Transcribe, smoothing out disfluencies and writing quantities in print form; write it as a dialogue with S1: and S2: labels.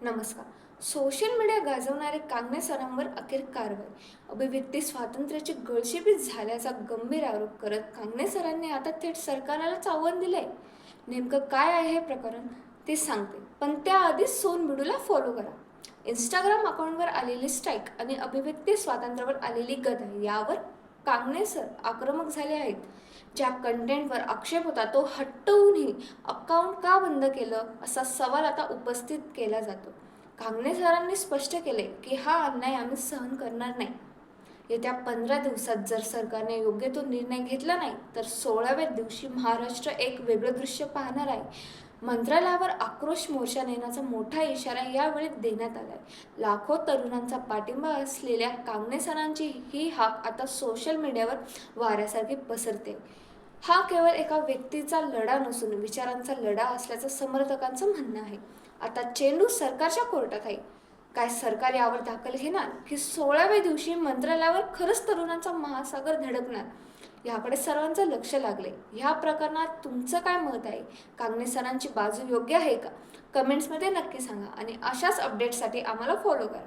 S1: नमस्कार. Social media गाजवणारे कांगणे सरांवर अखेर कारवाई. अभिव्यक्ती स्वातंत्र्याची गळचेपीट झाल्याचा गंभीर आरोप करत कांगणे सरांनी आता थेट सरकारलाच आव्हान दिलंय. नेमकं काय आहे हे प्रकरण ते सांगते, पण त्याआधी सोन बिडूला फॉलो करा. इंस्टाग्राम अकाउंटवर आलेली स्ट्राईक आणि अभिव्यक्ती स्वातंत्र्यावर आलेली गदा यावर कांगणे सर आक्रमक झाले आहेत. ज्या कंटेंटवर आक्षेप होता तो हटवूनही अकाउंट का बंद केलं असा सवाल आता उपस्थित केला जातो. कांगणे सरांनी स्पष्ट केले की हा अन्याय आम्ही सहन करणार नाही. येत्या 15 दिवसात जर सरकारने योग्य तो निर्णय घेतला नाही तर 16व्या दिवशी महाराष्ट्र एक वेगळं दृश्य पाहणार आहे. मंत्रालयावर आक्रोश मोर्चा नेण्याचा मोठा इशारा यावेळी देण्यात आलाय. लाखो तरुणांचा पाठिंबा असलेल्या कांगणे सरांची ही हाक आता सोशल मीडियावर वाऱ्यासारखी पसरते. हा केवळ एका व्यक्तीचा लढा नसून विचारांचा लढा असल्याचं समर्थकांचं म्हणणं आहे. आता चेंडू सरकारच्या कोर्टात आहे. काय सरकार यावर दाखल घेणार की 16व्या दिवशी मंत्रालयावर खरंच तरुणांचा महासागर धडकणार याकडे सर्वांचं लक्ष लागले. ह्या प्रकरणात तुमचं काय मत आहे? कांगणे सरांची बाजू योग्य आहे का? कमेंट्समध्ये नक्की सांगा आणि अशाच अपडेट्ससाठी आम्हाला फॉलो करा.